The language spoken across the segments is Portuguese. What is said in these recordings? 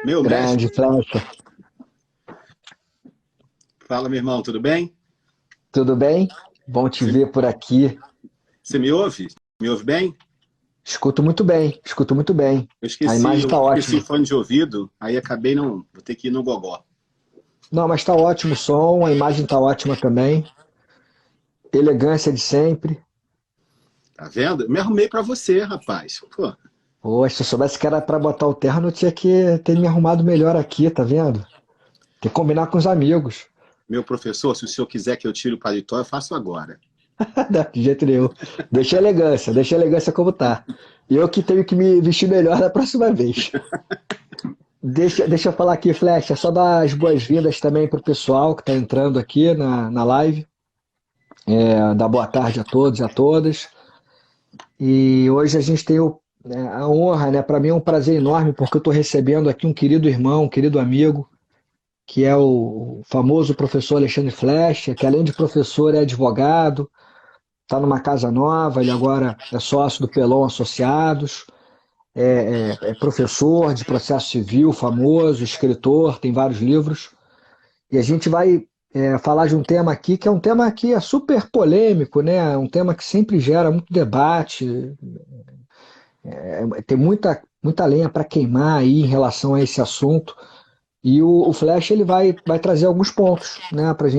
Meu Grande mestre, Flecha. fala meu irmão, tudo bem? Tudo bem? Bom te Você, ver por aqui. você me ouve? Me ouve bem? Escuto muito bem, escuto muito bem. Eu A esqueci, imagem eu está esqueci o ótima. fone de ouvido, aí acabei não, vou ter que ir no gogó. Não, mas está ótimo o som, a imagem está ótima também. Elegância de sempre. Tá vendo? Me arrumei pra você, rapaz. Pô, Poxa, se eu soubesse que era para botar o terno, eu tinha que ter me arrumado melhor aqui, tá vendo? Tem que combinar com os amigos. meu professor, se o senhor quiser que eu tire o paletó, eu faço agora. De jeito nenhum. Deixa a elegância como tá. Eu que tenho que me vestir melhor da próxima vez. Deixa eu falar aqui, Flecha, só dar as boas-vindas também pro pessoal que está entrando aqui na live. Dar boa tarde a todos e a todas. E hoje a gente tem né, a honra, né? Para mim é um prazer enorme, porque eu estou recebendo aqui um querido irmão, um querido amigo, que é o famoso professor Alexandre Flecha, que além de professor é advogado, está numa casa nova, ele agora é sócio do Pelon Associados, é professor de processo civil, famoso, escritor, tem vários livros. E a gente vai falar de um tema aqui que é um tema que é super polêmico, né? Um tema que sempre gera muito debate, tem muita lenha para queimar aí em relação a esse assunto. E o Flash ele vai trazer alguns pontos, né? Para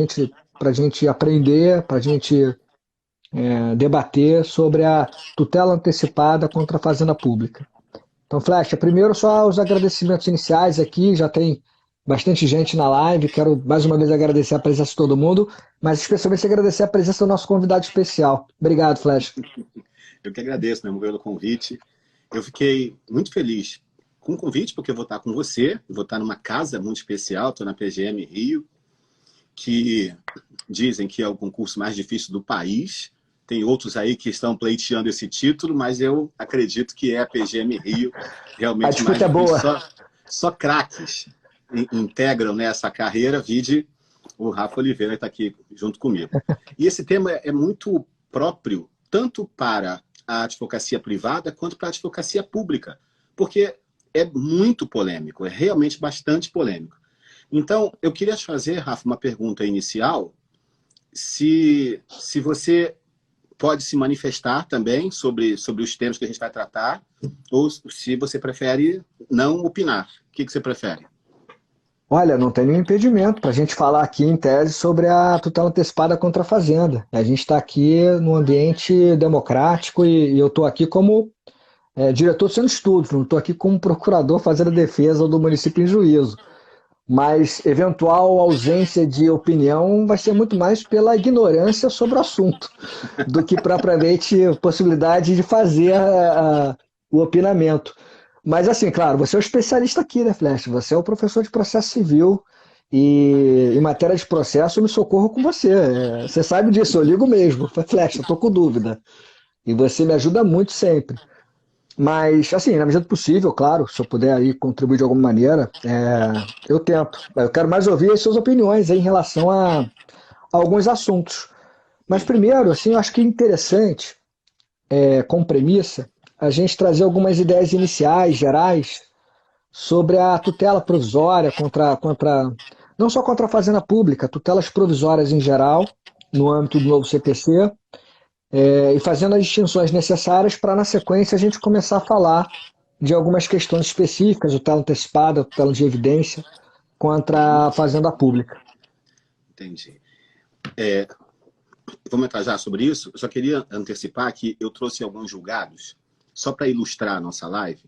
gente aprender, para gente debater sobre a tutela antecipada contra a fazenda pública. Então, Flecha, primeiro só os agradecimentos iniciais aqui, já tem bastante gente na live, quero mais uma vez agradecer a presença de todo mundo, mas especialmente agradecer a presença do nosso convidado especial. Obrigado, Flecha. Eu que agradeço, meu irmão, pelo convite. Eu fiquei muito feliz com o convite, porque eu vou estar com você, vou estar numa casa muito especial, estou na PGM Rio, que dizem que é o concurso mais difícil do país. Tem outros aí que estão pleiteando esse título, mas eu acredito que é a PGM Rio A realmente mais disputa é difícil. boa. Só craques integram nessa carreira, vide o Rafa Oliveira está aqui junto comigo. E esse tema é muito próprio, tanto para a advocacia privada quanto para a advocacia pública, porque é muito polêmico, é realmente bastante polêmico. Então, eu queria te fazer, Rafa, uma pergunta inicial, se você pode se manifestar também sobre os temas que a gente vai tratar, ou se você prefere não opinar. O que você prefere? Olha, não tem nenhum impedimento para a gente falar aqui em tese sobre a tutela antecipada contra a fazenda. A gente está aqui num ambiente democrático e eu estou aqui como diretor do centro de estudos, não estou aqui como procurador fazendo a defesa do município em juízo. Mas eventual ausência de opinião vai ser muito mais pela ignorância sobre o assunto do que propriamente possibilidade de fazer o opinamento. Mas assim, claro, você é o especialista aqui, né, Flash? Você é o professor de processo civil e em matéria de processo eu me socorro com você. Você sabe disso, eu ligo mesmo. Flash, eu tô com dúvida. E você me ajuda muito sempre. Mas, assim, na medida do possível, claro, se eu puder aí contribuir de alguma maneira, eu tento. Eu quero mais ouvir as suas opiniões aí em relação a alguns assuntos. Mas Sim. primeiro, assim, eu acho que é interessante, como premissa, a gente trazer algumas ideias iniciais, gerais, sobre a tutela provisória não só contra a fazenda pública, tutelas provisórias em geral, no âmbito do novo CPC, e fazendo as distinções necessárias para, na sequência, a gente começar a falar de algumas questões específicas, tutela antecipada, tutela de evidência, contra a fazenda pública. Entendi. Vamos entrar já sobre isso. Eu só queria antecipar que eu trouxe alguns julgados, só para ilustrar a nossa live,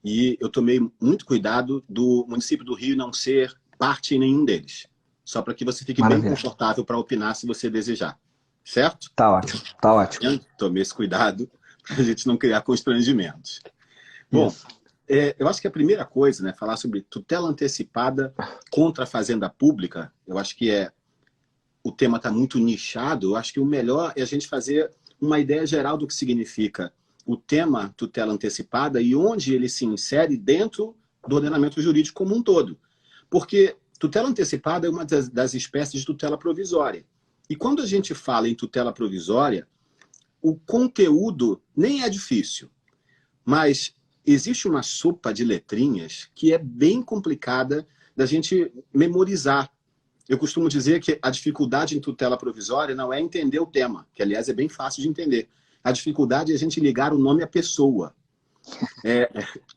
e eu tomei muito cuidado do município do Rio não ser parte em nenhum deles. Só para que você fique bem Maravilha. confortável para opinar se você desejar. Certo? Tá ótimo, tá ótimo. Eu tomei esse cuidado para a gente não criar constrangimentos. Bom, Isso. eu acho que a primeira coisa, né, falar sobre tutela antecipada contra a fazenda pública, eu acho que o tema está muito nichado, eu acho que o melhor é a gente fazer uma ideia geral do que significa o tema tutela antecipada e onde ele se insere dentro do ordenamento jurídico como um todo. Porque tutela antecipada é uma das espécies de tutela provisória. E quando a gente fala em tutela provisória, o conteúdo nem é difícil, mas existe uma sopa de letrinhas que é bem complicada da gente memorizar. Eu costumo dizer que a dificuldade em tutela provisória não é entender o tema, que, aliás, é bem fácil de entender. A dificuldade é a gente ligar o nome à pessoa.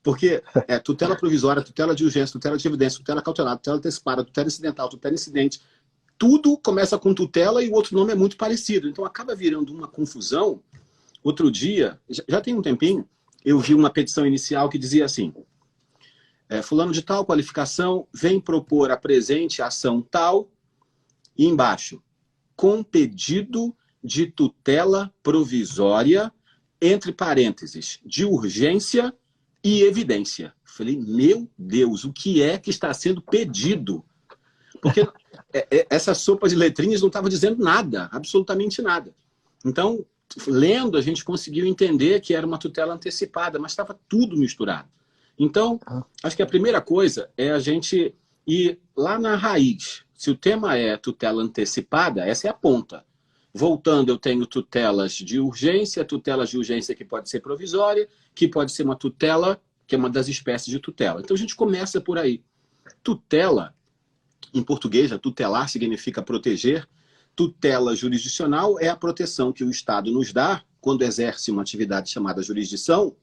Porque tutela provisória, tutela de urgência, tutela de evidência, tutela cautelar, tutela antecipada, tutela incidental, tutela incidente, tudo começa com tutela e o outro nome é muito parecido. Então acaba virando uma confusão. Outro dia, já tem um tempinho, eu vi uma petição inicial que dizia assim: fulano de tal qualificação vem propor a presente ação tal, e embaixo, com pedido de tutela provisória, entre parênteses, de urgência e evidência. Falei, meu Deus, o que é que está sendo pedido? Porque essa sopa de letrinhas não estava dizendo nada, absolutamente nada. Então, lendo, a gente conseguiu entender que era uma tutela antecipada, mas estava tudo misturado. Então, acho que a primeira coisa é a gente ir lá na raiz. Se o tema é tutela antecipada, essa é a ponta. Voltando, eu tenho tutelas de urgência que pode ser provisória, que pode ser uma tutela, que é uma das espécies de tutela. Então, a gente começa por aí. Tutela, em português, tutelar significa proteger. Tutela jurisdicional é a proteção que o Estado nos dá quando exerce uma atividade chamada jurisdição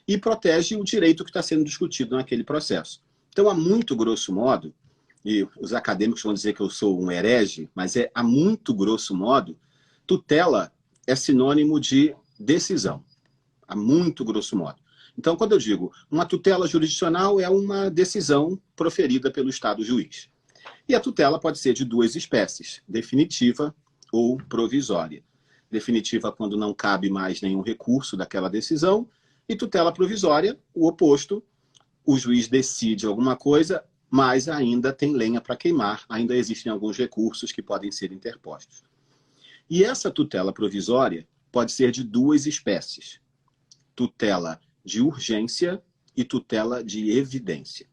e protege o direito que está sendo discutido naquele processo. Então, a muito grosso modo, e os acadêmicos vão dizer que eu sou um herege, mas a muito grosso modo, tutela é sinônimo de decisão, a muito grosso modo. Então, quando eu digo uma tutela jurisdicional, é uma decisão proferida pelo Estado juiz. E a tutela pode ser de duas espécies, definitiva ou provisória. Definitiva quando não cabe mais nenhum recurso daquela decisão, e tutela provisória, o oposto, o juiz decide alguma coisa, mas ainda tem lenha para queimar, ainda existem alguns recursos que podem ser interpostos. E essa tutela provisória pode ser de duas espécies, tutela de urgência e tutela de evidência.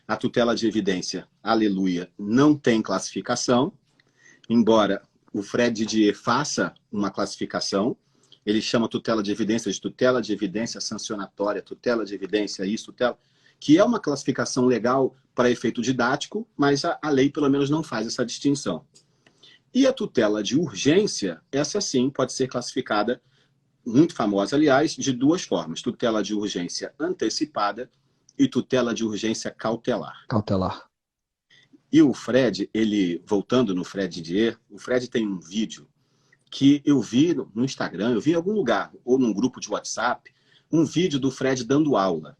A tutela de evidência, aleluia, não tem classificação, embora o Fred Didier faça uma classificação. Ele chama tutela de evidência sancionatória, tutela de evidência isso, tutela, que é uma classificação legal para efeito didático, mas a lei pelo menos não faz essa distinção. E a tutela de urgência, essa sim pode ser classificada, muito famosa aliás, de duas formas, tutela de urgência antecipada e tutela de urgência cautelar. Cautelar. E o Fred, voltando no Fred Didier, o Fred tem um vídeo que eu vi no Instagram, eu vi em algum lugar, ou num grupo de WhatsApp, um vídeo do Fred dando aula.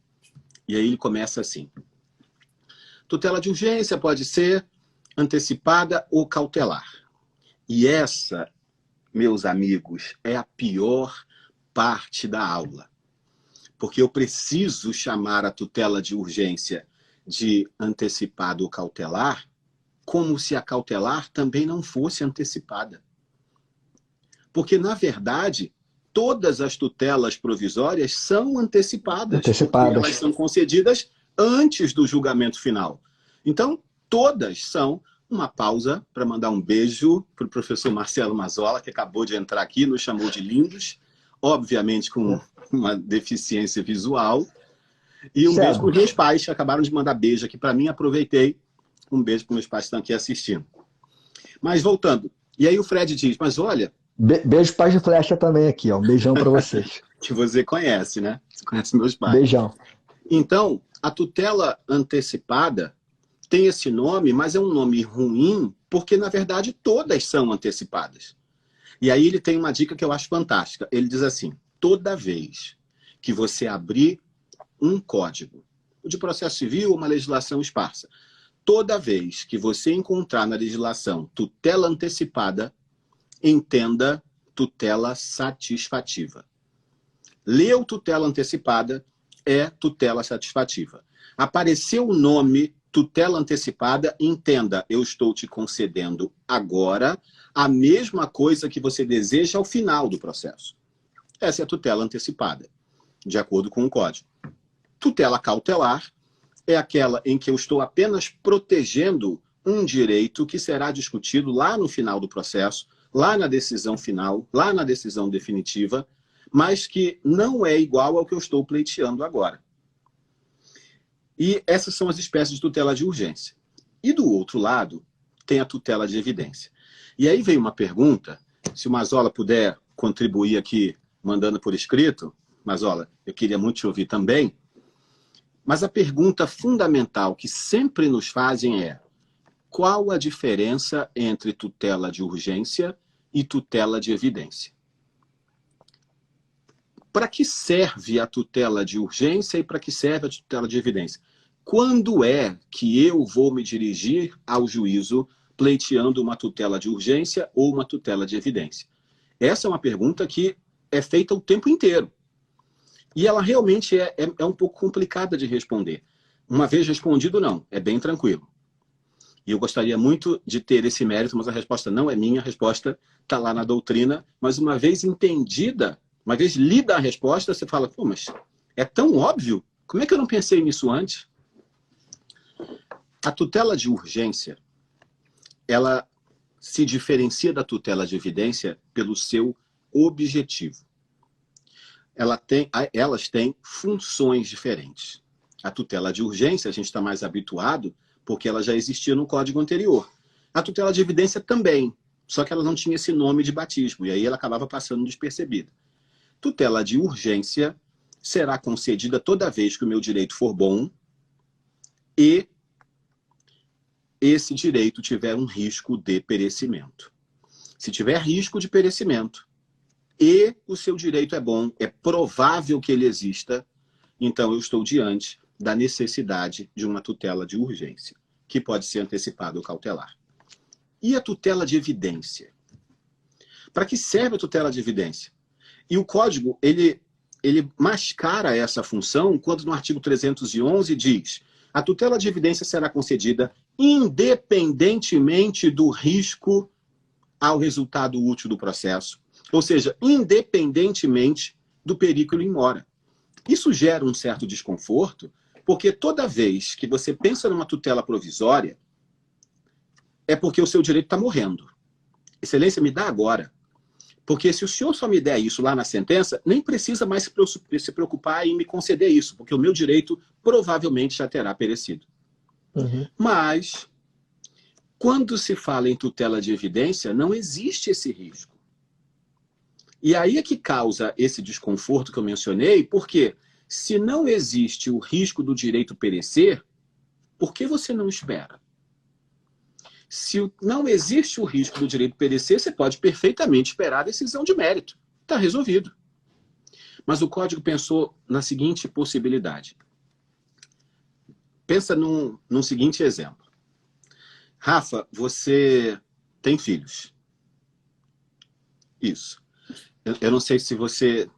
E aí ele começa assim: tutela de urgência pode ser antecipada ou cautelar. E essa, meus amigos, é a pior parte da aula. Porque eu preciso chamar a tutela de urgência de antecipada ou cautelar, como se a cautelar também não fosse antecipada. Porque, na verdade, todas as tutelas provisórias são antecipadas. Porque elas são concedidas antes do julgamento final. Então, todas são uma pausa para mandar um beijo para o professor Marcelo Mazzola, que acabou de entrar aqui, nos chamou de lindos, obviamente com uma deficiência visual. E um beijo para os meus pais, que acabaram de mandar beijo aqui para mim. Aproveitei. Um beijo para os meus pais que estão aqui assistindo. Mas voltando. E aí o Fred diz, mas olha... Beijo pais de flecha também aqui, ó. Um beijão para vocês. Que você conhece, né? Você conhece meus pais. Beijão. Então, a tutela antecipada tem esse nome, mas é um nome ruim, porque, na verdade, todas são antecipadas. E aí ele tem uma dica que eu acho fantástica. Ele diz assim, toda vez que você abrir um código de processo civil ou uma legislação esparsa, toda vez que você encontrar na legislação tutela antecipada, entenda tutela satisfativa. Leu tutela antecipada, é tutela satisfativa. Apareceu o nome tutela antecipada, entenda, eu estou te concedendo agora a mesma coisa que você deseja ao final do processo. Essa é a tutela antecipada, de acordo com o código. Tutela cautelar é aquela em que eu estou apenas protegendo um direito que será discutido lá no final do processo, lá na decisão final, lá na decisão definitiva, mas que não é igual ao que eu estou pleiteando agora. E essas são as espécies de tutela de urgência. E do outro lado, tem a tutela de evidência. E aí veio uma pergunta, se o Mazzola puder contribuir aqui, mandando por escrito, Mazzola, eu queria muito te ouvir também, mas a pergunta fundamental que sempre nos fazem é: qual a diferença entre tutela de urgência e tutela de evidência? Para que serve a tutela de urgência e para que serve a tutela de evidência? Quando é que eu vou me dirigir ao juízo pleiteando uma tutela de urgência ou uma tutela de evidência? Essa é uma pergunta que é feita o tempo inteiro. E ela realmente é um pouco complicada de responder. Uma vez respondido, não. É bem tranquilo. E eu gostaria muito de ter esse mérito, mas a resposta não é minha, a resposta está lá na doutrina. Mas uma vez entendida, uma vez lida a resposta, você fala, pô, mas é tão óbvio? Como é que eu não pensei nisso antes? A tutela de urgência, ela se diferencia da tutela de evidência pelo seu objetivo. Elas têm funções diferentes. A tutela de urgência, a gente está mais habituado, porque ela já existia no código anterior. A tutela de evidência também, só que ela não tinha esse nome de batismo, e aí ela acabava passando despercebida. Tutela de urgência será concedida toda vez que o meu direito for bom e esse direito tiver um risco de perecimento. Se tiver risco de perecimento e o seu direito é bom, é provável que ele exista, então eu estou diante da necessidade de uma tutela de urgência, que pode ser antecipada ou cautelar. E a tutela de evidência? Para que serve a tutela de evidência? E o código, ele mascara essa função quando no artigo 311 diz: a tutela de evidência será concedida independentemente do risco ao resultado útil do processo, ou seja, independentemente do perículo in mora. Isso gera um certo desconforto, porque toda vez que você pensa numa tutela provisória, é porque o seu direito está morrendo. Excelência, me dá agora. Porque se o senhor só me der isso lá na sentença, nem precisa mais se preocupar em me conceder isso, porque o meu direito provavelmente já terá perecido. Uhum. Mas, quando se fala em tutela de evidência, não existe esse risco. E aí é que causa esse desconforto que eu mencionei, porque se não existe o risco do direito perecer, por que você não espera? Se não existe o risco do direito perecer, você pode perfeitamente esperar a decisão de mérito. Está resolvido. Mas o código pensou na seguinte possibilidade. Pensa num seguinte exemplo. Rafa, você tem filhos. Isso. Eu não sei se você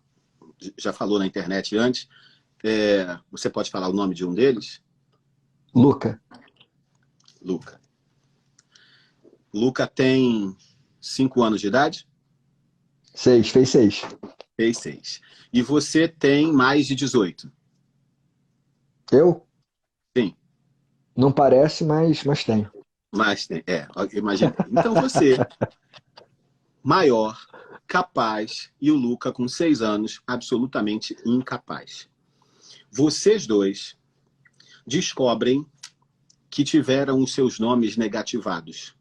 já falou na internet antes. Você pode falar o nome de um deles? Luca. Luca. Luca tem 5 anos de idade? 6, fez 6. Fez 6. E você tem mais de 18? Eu? Sim. Não parece, mas tenho. Mas tem. Imagina. Então você, maior, capaz, e o Luca com 6 anos, absolutamente incapaz. Vocês dois descobrem que tiveram os seus nomes negativados.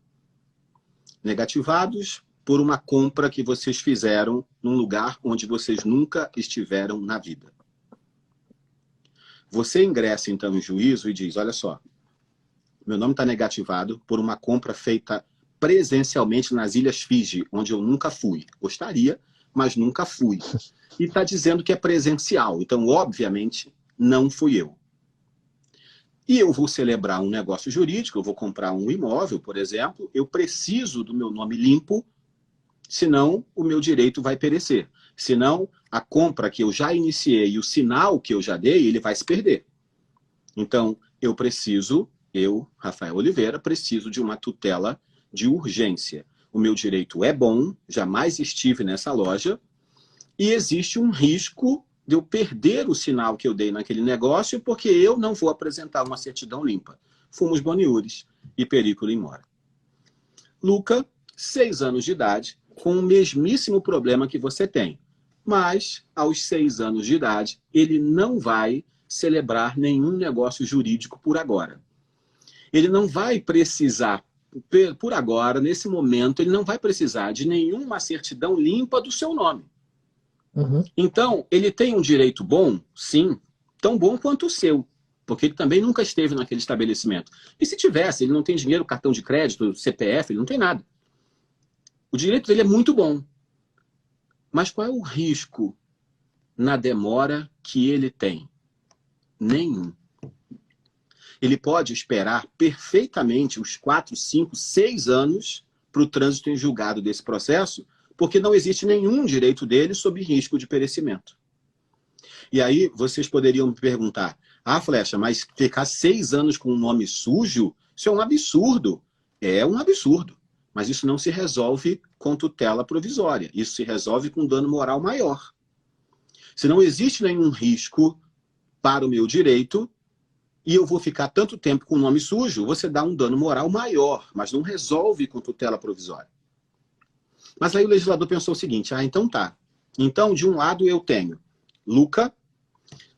Negativados por uma compra que vocês fizeram num lugar onde vocês nunca estiveram na vida. Você ingressa, então, em juízo e diz, olha só, meu nome está negativado por uma compra feita presencialmente nas Ilhas Fiji, onde eu nunca fui. Gostaria, mas nunca fui. E está dizendo que é presencial. Então, obviamente, não fui eu. E eu vou celebrar um negócio jurídico, eu vou comprar um imóvel, por exemplo, eu preciso do meu nome limpo, senão o meu direito vai perecer. Senão, a compra que eu já iniciei e o sinal que eu já dei, ele vai se perder. Então, eu, Rafael Oliveira, preciso de uma tutela de urgência. O meu direito é bom, jamais estive nessa loja, e existe um risco de eu perder o sinal que eu dei naquele negócio porque eu não vou apresentar uma certidão limpa. Fumus boniuris e perículo in mora. Luca, 6 anos de idade, com o mesmíssimo problema que você tem. Mas, aos 6 anos de idade, ele não vai celebrar nenhum negócio jurídico por agora. Ele não vai precisar, por agora, nesse momento, ele não vai precisar de nenhuma certidão limpa do seu nome. Uhum. Então, ele tem um direito bom? Sim, tão bom quanto o seu, porque ele também nunca esteve naquele estabelecimento. E se tivesse, ele não tem dinheiro, cartão de crédito, CPF, ele não tem nada. O direito dele é muito bom. Mas qual é o risco na demora que ele tem? Nenhum. Ele pode esperar perfeitamente os 4, 5, 6 anos para o trânsito em julgado desse processo, porque não existe nenhum direito dele sob risco de perecimento. E aí vocês poderiam me perguntar, Flecha, mas ficar 6 anos com um nome sujo, isso é um absurdo. É um absurdo. Mas isso não se resolve com tutela provisória. Isso se resolve com dano moral maior. Se não existe nenhum risco para o meu direito, e eu vou ficar tanto tempo com o nome sujo, você dá um dano moral maior, mas não resolve com tutela provisória. Mas aí o legislador pensou o seguinte, então tá. Então, de um lado eu tenho Luca,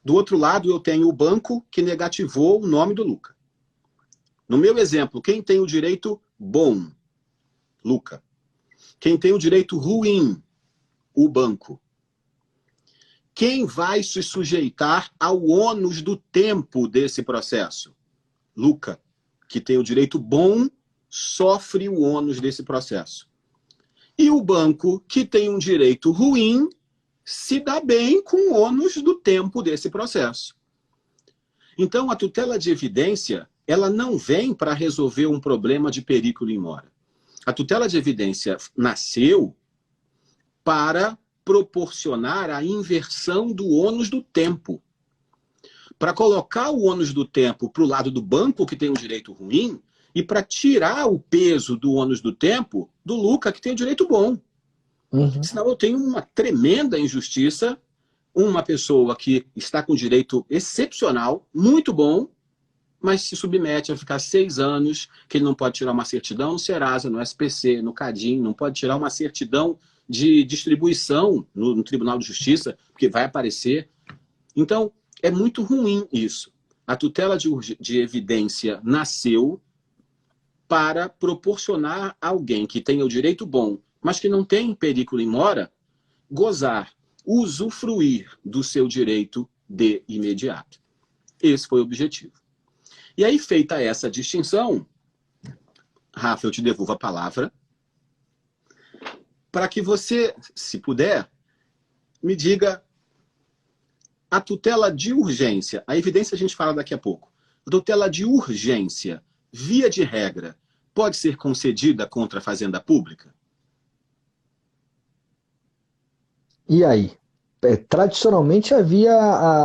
do outro lado eu tenho o banco que negativou o nome do Luca. No meu exemplo, quem tem o direito bom? Luca. Quem tem o direito ruim? O banco. Quem vai se sujeitar ao ônus do tempo desse processo? Luca, que tem o direito bom, sofre o ônus desse processo. E o banco, que tem um direito ruim, se dá bem com o ônus do tempo desse processo. Então, a tutela de evidência, ela não vem para resolver um problema de periculo in mora. A tutela de evidência nasceu para proporcionar a inversão do ônus do tempo. Para colocar o ônus do tempo para o lado do banco, que tem um direito ruim, e para tirar o peso do ônus do tempo do Luca, que tem o direito bom. Uhum. Senão eu tenho uma tremenda injustiça, uma pessoa que está com direito excepcional, muito bom, mas se submete a ficar 6 anos, que ele não pode tirar uma certidão no Serasa, no SPC, no Cadim, não pode tirar uma certidão de distribuição no Tribunal de Justiça, porque vai aparecer. Então, é muito ruim isso. A tutela de evidência nasceu para proporcionar a alguém que tenha o direito bom, mas que não tem periculo in mora, gozar, usufruir do seu direito de imediato. Esse foi o objetivo. E aí, feita essa distinção, Rafa, eu te devolvo a palavra, para que você, se puder, me diga a tutela de urgência. A evidência a gente fala daqui a pouco. A tutela de urgência, via de regra, pode ser concedida contra a fazenda pública? E aí? Tradicionalmente havia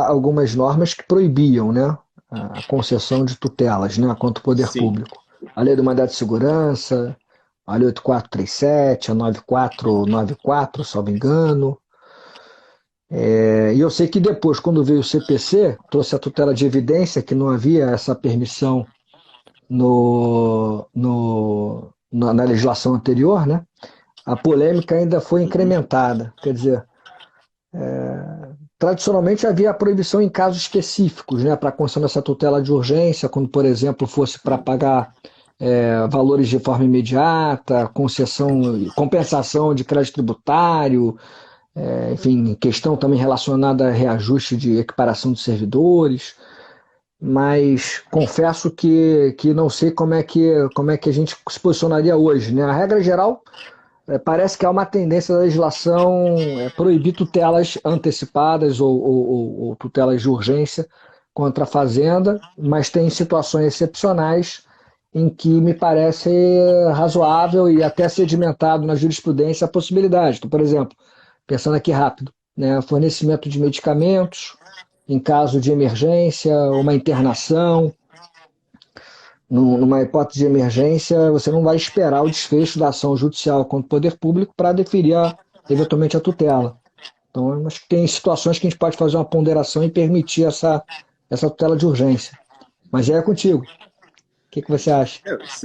algumas normas que proibiam, né, a concessão de tutelas, né, contra o poder Sim. público. A Lei do Mandado de Segurança, a Lei 8437, a 9494, salvo engano. E eu sei que depois, quando veio o CPC, trouxe a tutela de evidência, que não havia essa permissão na legislação anterior, né? A polêmica ainda foi incrementada. Quer dizer, tradicionalmente havia a proibição em casos específicos, né, para a concessão dessa tutela de urgência, quando, por exemplo, fosse para pagar valores de forma imediata, compensação de crédito tributário, enfim, questão também relacionada a reajuste de equiparação de servidores. Mas confesso que não sei como é que a gente se posicionaria hoje, né? A regra geral, parece que há uma tendência da legislação proibir tutelas antecipadas ou tutelas de urgência contra a fazenda, mas tem situações excepcionais em que me parece razoável e até sedimentado na jurisprudência a possibilidade. Então, por exemplo, pensando aqui rápido, né, fornecimento de medicamentos em caso de emergência, uma internação. Numa hipótese de emergência, você não vai esperar o desfecho da ação judicial contra o poder público para deferir eventualmente a tutela. Então, acho que tem situações que a gente pode fazer uma ponderação e permitir essa tutela de urgência. Mas é contigo. O que você acha?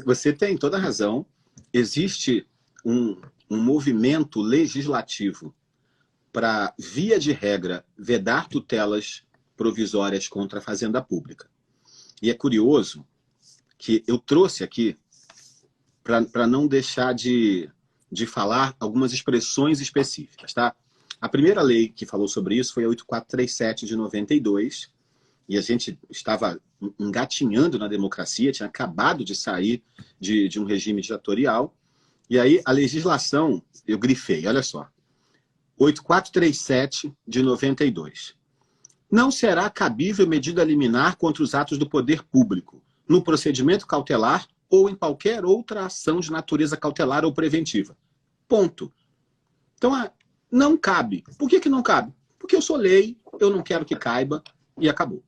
Você tem toda a razão. Existe um movimento legislativo para, via de regra, vedar tutelas provisórias contra a fazenda pública. E é curioso que eu trouxe aqui, para não deixar de falar algumas expressões específicas, tá? A primeira lei que falou sobre isso foi a 8437 de 92, e a gente estava engatinhando na democracia, tinha acabado de sair de um regime ditatorial, e aí a legislação, eu grifei, olha só, 8437 de 92. Não será cabível medida liminar contra os atos do poder público, no procedimento cautelar ou em qualquer outra ação de natureza cautelar ou preventiva. Ponto. Então, não cabe. Por que não cabe? Porque eu sou lei, eu não quero que caiba, e acabou.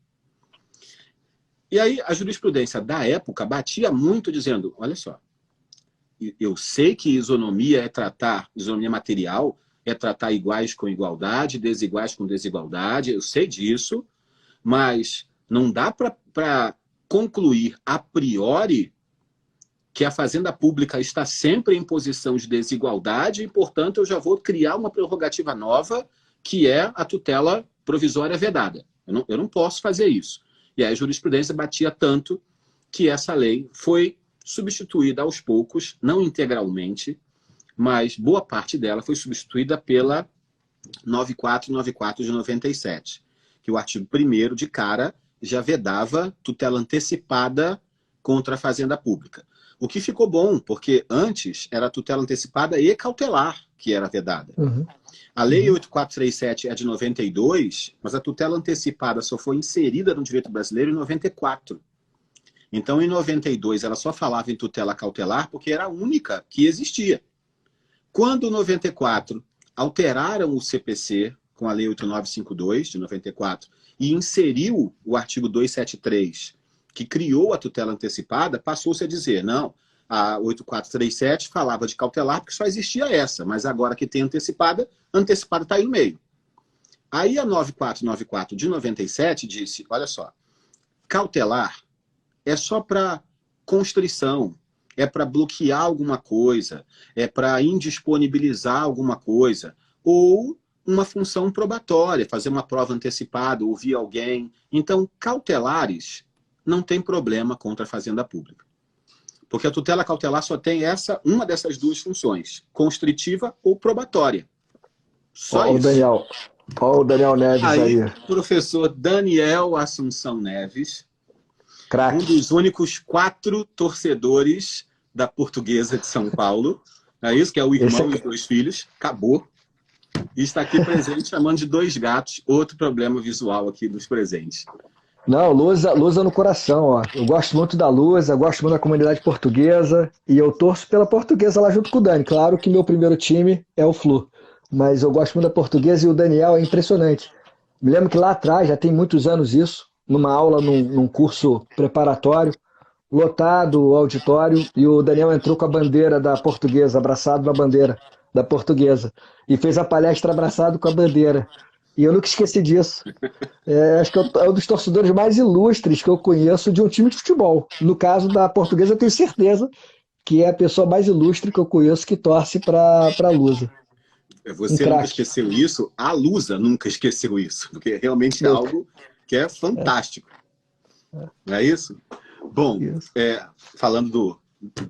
E aí a jurisprudência da época batia muito dizendo, olha só, eu sei que isonomia é tratar, isonomia material é tratar iguais com igualdade, desiguais com desigualdade, eu sei disso, mas não dá para concluir a priori que a fazenda pública está sempre em posição de desigualdade e, portanto, eu já vou criar uma prerrogativa nova, que é a tutela provisória vedada. Eu não posso fazer isso. E aí a jurisprudência batia tanto que essa lei foi substituída aos poucos, não integralmente, mas boa parte dela foi substituída pela 9494 de 97, que o artigo 1º, de cara, já vedava tutela antecipada contra a fazenda pública. O que ficou bom, porque antes era tutela antecipada e cautelar que era vedada. Uhum. A lei 8437 é de 92, mas a tutela antecipada só foi inserida no direito brasileiro em 94. Então, em 92, ela só falava em tutela cautelar porque era a única que existia. Quando, em 94, alteraram o CPC com a lei 8952, de 94, e inseriu o artigo 273, que criou a tutela antecipada, passou-se a dizer, não, a 8437 falava de cautelar porque só existia essa, mas agora que tem antecipada está aí no meio. Aí a 9494 de 97 disse, olha só, cautelar é só para constrição, é para bloquear alguma coisa, é para indisponibilizar alguma coisa, ou uma função probatória, fazer uma prova antecipada, ouvir alguém. Então, cautelares não tem problema contra a fazenda pública. Porque a tutela cautelar só tem uma dessas duas funções, constritiva ou probatória. Só isso. Ó o Daniel Neves aí. Professor Daniel Assunção Neves, Craque. um dos únicos 4 torcedores da Portuguesa de São Paulo, é isso, que é o irmão e os 2 filhos, acabou. E está aqui presente chamando de 2 gatos, outro problema visual aqui dos presentes. Não, Lusa no coração, ó. Eu gosto muito da Lusa, gosto muito da comunidade portuguesa e eu torço pela Portuguesa lá junto com o Dani. Claro que meu primeiro time é o Flu, mas eu gosto muito da Portuguesa e o Daniel é impressionante. Me lembro que lá atrás, já tem muitos anos isso, numa aula, num curso preparatório, lotado o auditório, e o Daniel entrou com a bandeira da Portuguesa, abraçado na bandeira da Portuguesa, e fez a palestra abraçado com a bandeira. E eu nunca esqueci disso. Acho que é um dos torcedores mais ilustres que eu conheço de um time de futebol. No caso da Portuguesa, eu tenho certeza que é a pessoa mais ilustre que eu conheço que torce para a Lusa. Você nunca esqueceu isso, a Lusa nunca esqueceu isso, porque realmente é algo que é fantástico. Não é isso? Bom, falando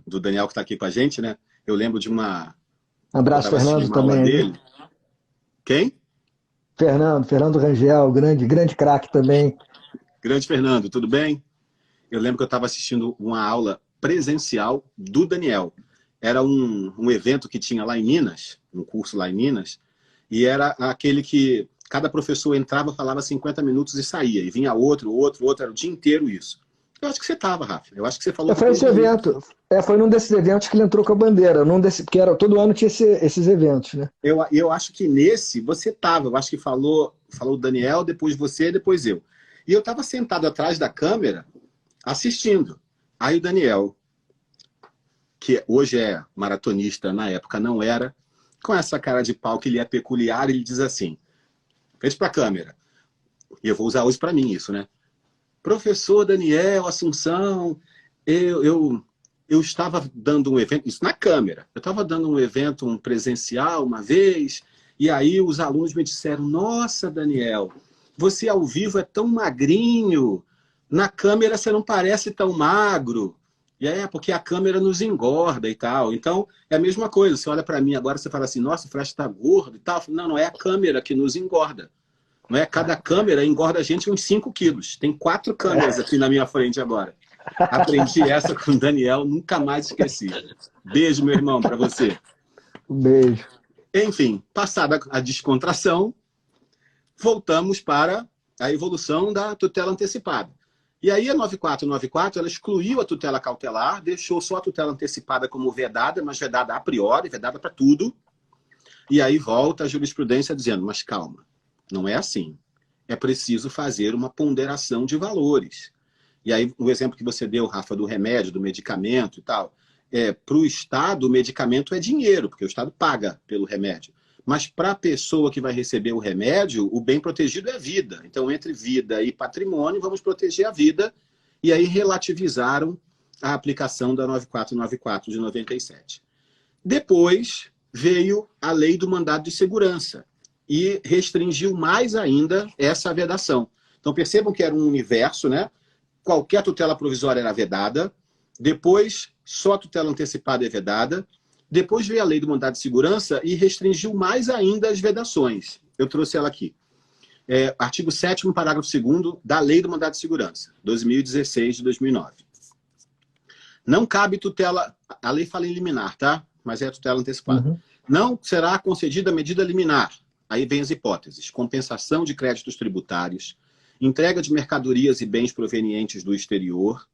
do Daniel que está aqui com a gente, né? Eu lembro de uma... Abraço, Fernando, também. Dele. Quem? Fernando Rangel, grande craque também. Grande Fernando, tudo bem? Eu lembro que eu estava assistindo uma aula presencial do Daniel. Era um evento que tinha lá em Minas, um curso lá em Minas, e era aquele que cada professor entrava, falava 50 minutos e saía, e vinha outro, era o dia inteiro isso. Eu acho que você estava, Rafa. Eu acho que você falou... Foi esse evento. Foi num desses eventos que ele entrou com a bandeira. Porque todo ano tinha esses eventos, né? Eu acho que nesse você estava. Eu acho que falou o Daniel, depois você, depois eu. E eu estava sentado atrás da câmera, assistindo. Aí o Daniel, que hoje é maratonista, na época não era, com essa cara de pau que ele é peculiar, ele diz assim, fez para a câmera. E eu vou usar hoje para mim isso, né? Professor Daniel Assunção, eu eu estava dando um evento, isso na câmera, eu estava dando um evento, um presencial uma vez, e aí os alunos me disseram, nossa, Daniel, você ao vivo é tão magrinho, na câmera você não parece tão magro. E aí é porque a câmera nos engorda e tal. Então, é a mesma coisa. Você olha para mim agora, você fala assim, nossa, o Flash está gordo e tal. Não, não é a câmera que nos engorda. Não é? Cada câmera engorda a gente uns 5 quilos. Tem 4 câmeras aqui na minha frente agora. Aprendi essa com o Daniel, nunca mais esqueci. Beijo, meu irmão, para você. Um beijo. Enfim, passada a descontração, voltamos para a evolução da tutela antecipada. E aí a 9494, ela excluiu a tutela cautelar, deixou só a tutela antecipada como vedada, mas vedada a priori, vedada para tudo. E aí volta a jurisprudência dizendo, mas calma, não é assim. É preciso fazer uma ponderação de valores. E aí o exemplo que você deu, Rafa, do remédio, do medicamento e tal, para o Estado o medicamento é dinheiro, porque o Estado paga pelo remédio. Mas para a pessoa que vai receber o remédio, o bem protegido é a vida. Então, entre vida e patrimônio, vamos proteger a vida. E aí relativizaram a aplicação da 9494 de 97. Depois veio a lei do mandado de segurança e restringiu mais ainda essa vedação. Então, percebam que era um universo, né? Qualquer tutela provisória era vedada. Depois, só a tutela antecipada é vedada. Depois veio a lei do mandado de segurança e restringiu mais ainda as vedações. Eu trouxe ela aqui. Artigo 7º, parágrafo 2º da lei do mandado de segurança, 2016 de 2009. Não cabe tutela... A lei fala em liminar, tá? Mas é a tutela antecipada. Uhum. Não será concedida medida liminar. Aí vem as hipóteses. Compensação de créditos tributários, entrega de mercadorias e bens provenientes do exterior,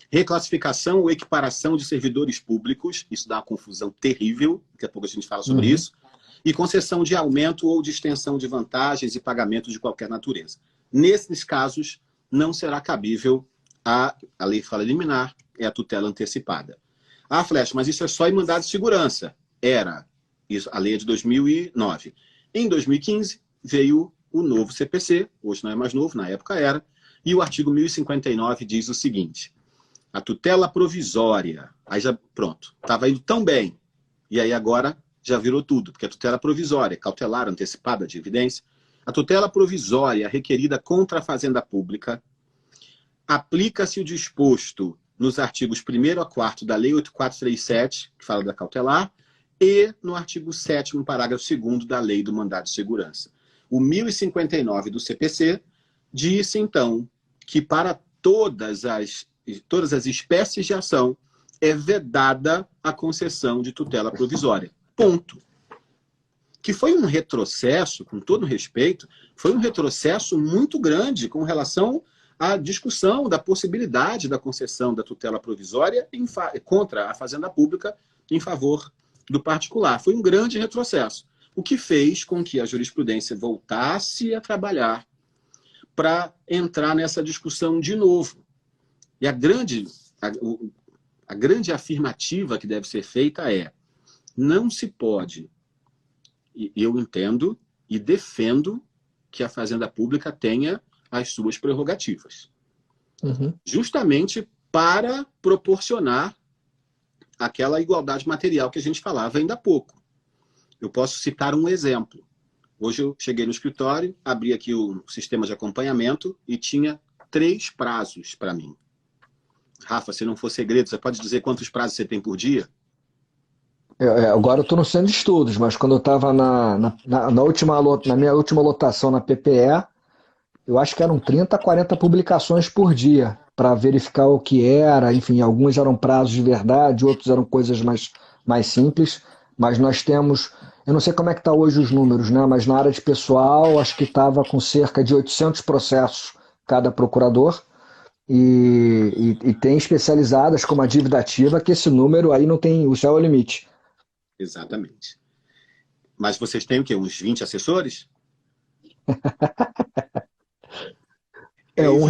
reclassificação ou equiparação de servidores públicos, isso dá uma confusão terrível, daqui a pouco a gente fala sobre isso, e concessão de aumento ou de extensão de vantagens e pagamento de qualquer natureza. Nesses casos, não será cabível a lei fala liminar, é a tutela antecipada. Ah, Flash, mas isso é só em mandado de segurança. Era, isso, a lei é de 2009. Em 2015, veio o novo CPC, hoje não é mais novo, na época era, e o artigo 1059 diz o seguinte: a tutela provisória, aí já, pronto, estava indo tão bem, e aí agora já virou tudo, porque a tutela provisória, cautelar, antecipada de evidência, a tutela provisória requerida contra a Fazenda Pública, aplica-se o disposto nos artigos 1º a 4º da Lei 8437, que fala da cautelar, e no artigo 7º, parágrafo 2º da Lei do Mandado de Segurança. O 1059 do CPC disse, então, que para todas as espécies de ação é vedada a concessão de tutela provisória. Ponto. Que foi um retrocesso, com todo respeito, foi um retrocesso muito grande com relação à discussão da possibilidade da concessão da tutela provisória contra a Fazenda Pública em favor do particular. Foi um grande retrocesso, o que fez com que a jurisprudência voltasse a trabalhar para entrar nessa discussão de novo. E a grande afirmativa que deve ser feita é: não se pode, e eu entendo e defendo que a Fazenda Pública tenha as suas prerrogativas. Justamente para proporcionar aquela igualdade material que a gente falava ainda há pouco. Eu posso citar um exemplo. Hoje eu cheguei no escritório, abri aqui o sistema de acompanhamento e tinha 3 prazos para mim. Rafa, se não for segredo, você pode dizer quantos prazos você tem por dia? Agora eu estou no centro de estudos, mas quando eu estava na minha última lotação na PPE, eu acho que eram 30, 40 publicações por dia para verificar o que era. Enfim, alguns eram prazos de verdade, outros eram coisas mais simples. Mas nós temos, eu não sei como é que está hoje os números, né? Mas na área de pessoal, acho que estava com cerca de 800 processos cada procurador. E tem especializadas como a dívida ativa, que esse número aí não tem, o céu é o limite. Exatamente. Mas vocês têm o quê? Uns 20 assessores? Um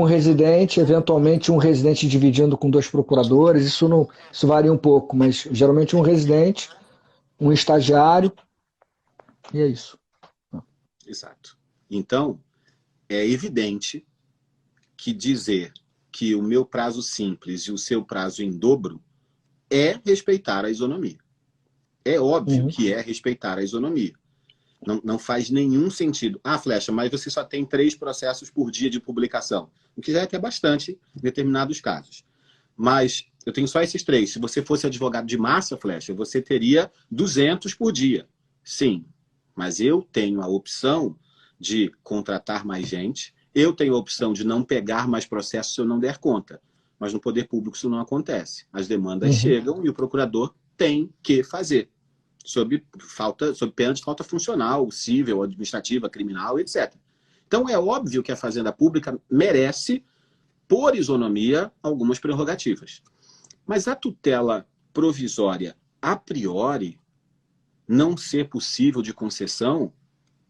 residente, eventualmente um residente dividindo com 2 procuradores, isso varia um pouco, mas geralmente um residente, um estagiário, e é isso. Exato. Então, é evidente que dizer que o meu prazo simples e o seu prazo em dobro é respeitar a isonomia. É óbvio que é respeitar a isonomia. Não faz nenhum sentido. Ah, Flecha, mas você só tem 3 processos por dia de publicação, o que já é até bastante em determinados casos. Mas eu tenho só esses 3. Se você fosse advogado de massa, Flecha, você teria 200 por dia. Sim, mas eu tenho a opção de contratar mais gente, eu tenho a opção de não pegar mais processos se eu não der conta. Mas no poder público isso não acontece. As demandas chegam e o procurador tem que fazer, sob pena de falta funcional, civil, administrativa, criminal, etc. Então é óbvio que a Fazenda Pública merece, por isonomia, algumas prerrogativas. Mas a tutela provisória, a priori, não ser possível de concessão,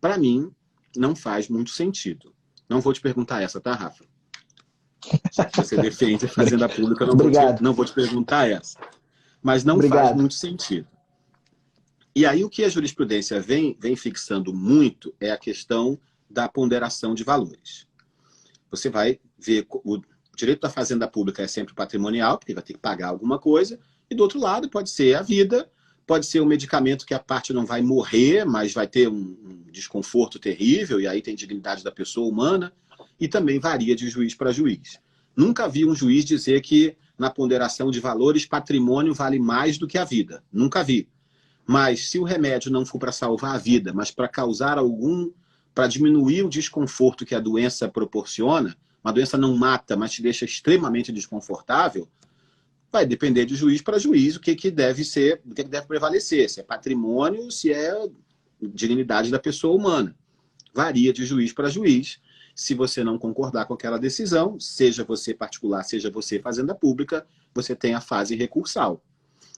para mim, não faz muito sentido. Não vou te perguntar essa, tá, Rafa? Já que você defende a Fazenda Pública, não vou te perguntar essa. Mas não faz muito sentido. E aí o que a jurisprudência vem fixando muito é a questão da ponderação de valores. Você vai ver, o direito da Fazenda Pública é sempre patrimonial, porque vai ter que pagar alguma coisa, e do outro lado pode ser a vida, pode ser um medicamento que a parte não vai morrer, mas vai ter um desconforto terrível, e aí tem dignidade da pessoa humana, e também varia de juiz para juiz. Nunca vi um juiz dizer que na ponderação de valores patrimônio vale mais do que a vida. Nunca vi. Mas se o remédio não for para salvar a vida, mas para causar para diminuir o desconforto que a doença proporciona, uma doença não mata, mas te deixa extremamente desconfortável, vai depender de juiz para juiz o que deve ser, o que deve prevalecer, se é patrimônio, se é dignidade da pessoa humana. Varia de juiz para juiz. Se você não concordar com aquela decisão, seja você particular, seja você Fazenda Pública, você tem a fase recursal.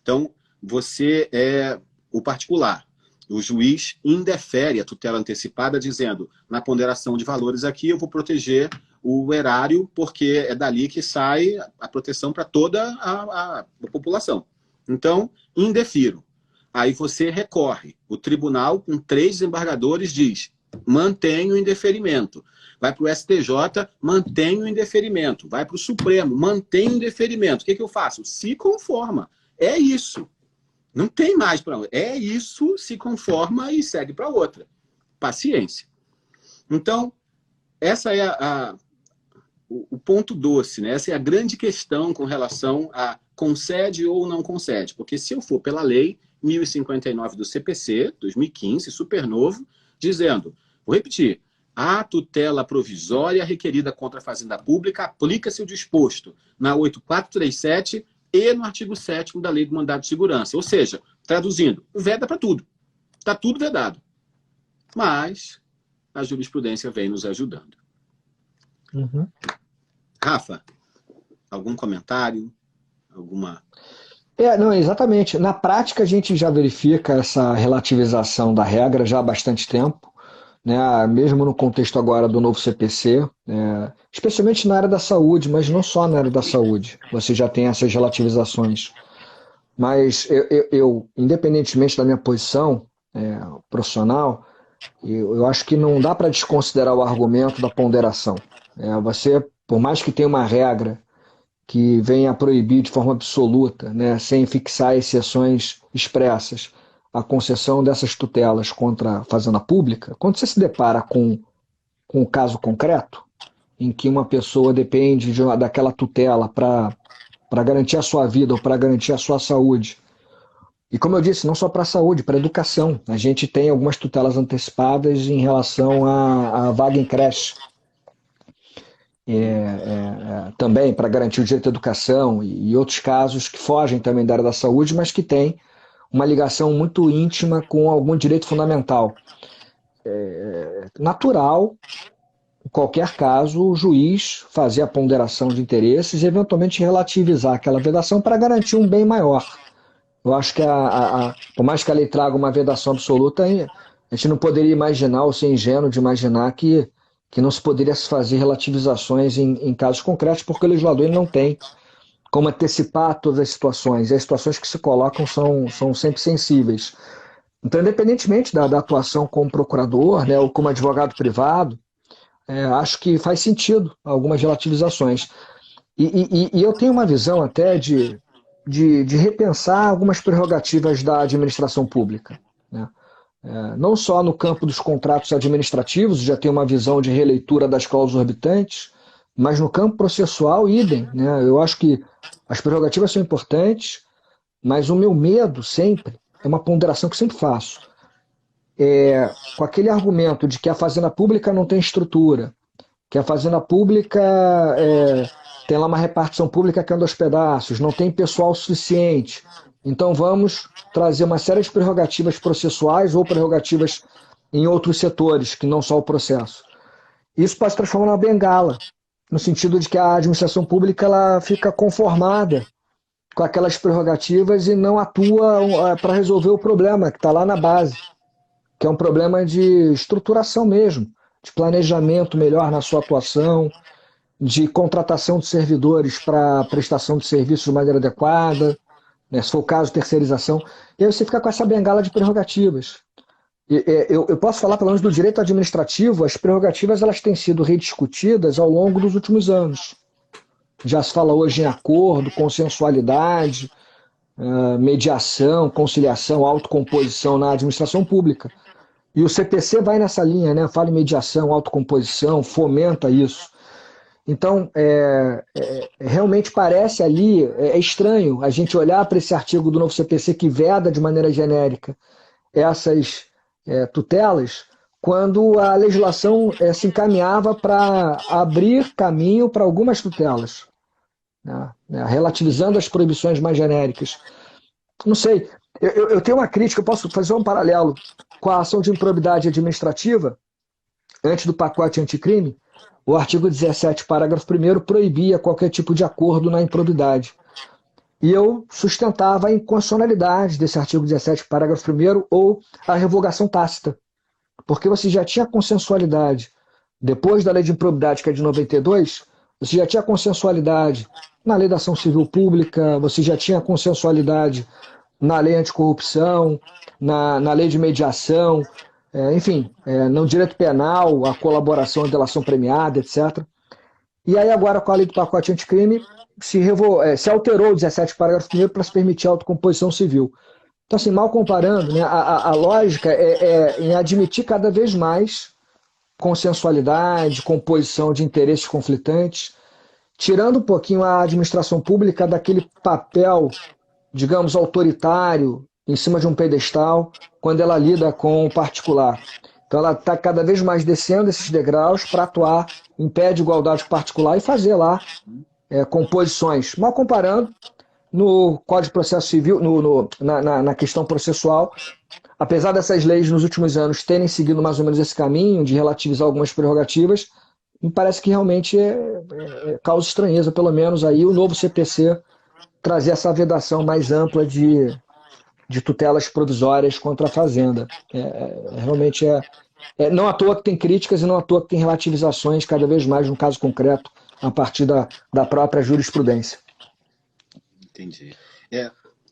Então, você é o particular. O juiz indefere a tutela antecipada dizendo, na ponderação de valores aqui, eu vou proteger o erário, porque é dali que sai a proteção para toda a população. Então, indefiro. Aí você recorre. O tribunal, com 3 desembargadores, diz, mantém o indeferimento. Vai para o STJ, mantém o indeferimento. Vai para o Supremo, mantém o indeferimento. O que eu faço? Se conforma. É isso. Não tem mais para onde. É isso, se conforma e segue para outra. Paciência. Então, essa é o ponto doce, né? Essa é a grande questão com relação a concede ou não concede. Porque se eu for pela lei 1059 do CPC, 2015, super novo, dizendo, vou repetir, a tutela provisória requerida contra a Fazenda Pública aplica-se o disposto na 8437 e no artigo 7º da Lei do Mandado de Segurança. Ou seja, traduzindo, veda para tudo. Está tudo vedado. Mas a jurisprudência vem nos ajudando. Rafa, algum comentário? Alguma... Não, exatamente. Na prática, a gente já verifica essa relativização da regra já há bastante tempo, né? Mesmo no contexto agora do novo CPC, especialmente na área da saúde, mas não só na área da saúde. Você já tem essas relativizações. Mas eu independentemente da minha posição profissional, eu acho que não dá para desconsiderar o argumento da ponderação. Você, por mais que tenha uma regra que venha a proibir de forma absoluta, né, sem fixar exceções expressas, a concessão dessas tutelas contra a Fazenda Pública, quando você se depara com um caso concreto, em que uma pessoa depende daquela tutela para garantir a sua vida ou para garantir a sua saúde, e como eu disse, não só para a saúde, para a educação, a gente tem algumas tutelas antecipadas em relação à vaga em creche, também para garantir o direito à educação e outros casos que fogem também da área da saúde, mas que têm uma ligação muito íntima com algum direito fundamental. Natural, em qualquer caso, o juiz fazer a ponderação de interesses e eventualmente relativizar aquela vedação para garantir um bem maior. Eu acho que, por mais que a lei traga uma vedação absoluta, a gente não poderia imaginar, ou ser ingênuo de imaginar que não se poderia se fazer relativizações em casos concretos, porque o legislador não tem como antecipar todas as situações, e as situações que se colocam são sempre sensíveis. Então, independentemente da atuação como procurador, né, ou como advogado privado, acho que faz sentido algumas relativizações. E eu tenho uma visão até de repensar algumas prerrogativas da administração pública, né? Não só no campo dos contratos administrativos, já tem uma visão de releitura das cláusulas orbitantes, mas no campo processual, idem, né? Eu acho que as prerrogativas são importantes, mas o meu medo sempre, é uma ponderação que eu sempre faço, com aquele argumento de que a fazenda pública não tem estrutura, que a fazenda pública tem lá uma repartição pública que anda aos pedaços, não tem pessoal suficiente. Então vamos trazer uma série de prerrogativas processuais ou prerrogativas em outros setores, que não só o processo. Isso pode se transformar numa bengala, no sentido de que a administração pública ela fica conformada com aquelas prerrogativas e não atua para resolver o problema que está lá na base, que é um problema de estruturação mesmo, de planejamento melhor na sua atuação, de contratação de servidores para prestação de serviços de maneira adequada, né, se for o caso, terceirização. E aí você fica com essa bengala de prerrogativas. Eu posso falar, pelo menos do direito administrativo, as prerrogativas elas têm sido rediscutidas ao longo dos últimos anos. Já se fala hoje em acordo, consensualidade, mediação, conciliação, autocomposição na administração pública. E o CPC vai nessa linha, né? Fala em mediação, autocomposição, fomenta isso. Então, realmente parece ali, estranho a gente olhar para esse artigo do novo CPC que veda de maneira genérica essas tutelas, quando a legislação se encaminhava para abrir caminho para algumas tutelas, né? Relativizando as proibições mais genéricas. Não sei, eu tenho uma crítica, eu posso fazer um paralelo com a ação de improbidade administrativa, antes do pacote anticrime. O artigo 17, parágrafo 1º, proibia qualquer tipo de acordo na improbidade. E eu sustentava a inconstitucionalidade desse artigo 17, parágrafo 1º, ou a revogação tácita. Porque você já tinha consensualidade. Depois da lei de improbidade, que é de 92, você já tinha consensualidade na lei da ação civil pública, você já tinha consensualidade na lei anticorrupção, na lei de mediação, enfim, no direito penal, a colaboração, a delação premiada, etc. E aí agora com a lei do pacote anticrime se alterou o 17 parágrafo 1º para se permitir a autocomposição civil. Então, assim, mal comparando, né, a lógica é em admitir cada vez mais consensualidade, composição de interesses conflitantes, tirando um pouquinho a administração pública daquele papel, digamos, autoritário, em cima de um pedestal, quando ela lida com o particular. Então ela está cada vez mais descendo esses degraus para atuar em pé de igualdade particular e fazer lá composições. Mal comparando, no Código de Processo Civil, na questão processual, apesar dessas leis nos últimos anos terem seguido mais ou menos esse caminho de relativizar algumas prerrogativas, me parece que realmente causa estranheza, pelo menos aí o novo CPC trazer essa vedação mais ampla de tutelas provisórias contra a Fazenda. Realmente não à toa que tem críticas e não à toa que tem relativizações cada vez mais no caso concreto, a partir da própria jurisprudência. Entendi.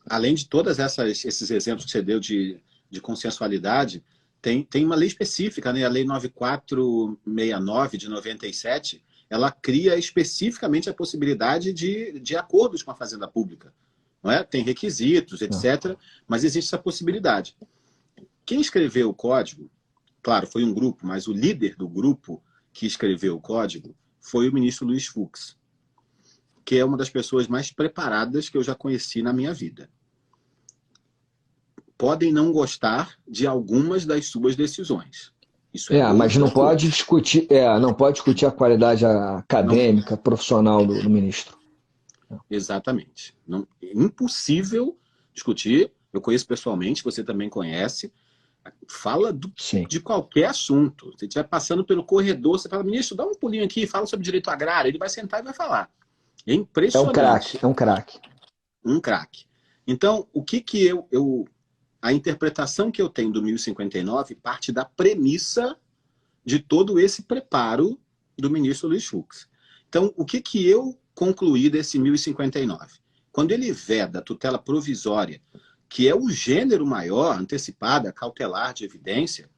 Além de todos esses exemplos que você deu de consensualidade, tem uma lei específica, né? A Lei 9469 de 97, ela cria especificamente a possibilidade de acordos com a Fazenda Pública. Não é? Tem requisitos, etc., mas existe essa possibilidade. Quem escreveu o código, claro, foi um grupo, mas o líder do grupo que escreveu o código foi o ministro Luiz Fux, que é uma das pessoas mais preparadas que eu já conheci na minha vida. Podem não gostar de algumas das suas decisões. Isso mas não pode discutir, não pode discutir a qualidade acadêmica, profissional do ministro. Exatamente. É impossível discutir. Eu conheço pessoalmente, você também conhece. Fala de qualquer assunto. Se estiver passando pelo corredor, você fala, ministro, dá um pulinho aqui e fala sobre direito agrário. Ele vai sentar e vai falar. É impressionante. É um craque. Um craque. Então, o que a interpretação que eu tenho do 1059 parte da premissa de todo esse preparo do ministro Luiz Fux. Então, o que eu concluí desse 1059? Quando ele veda a tutela provisória, que é o gênero maior, antecipada, cautelar de evidência,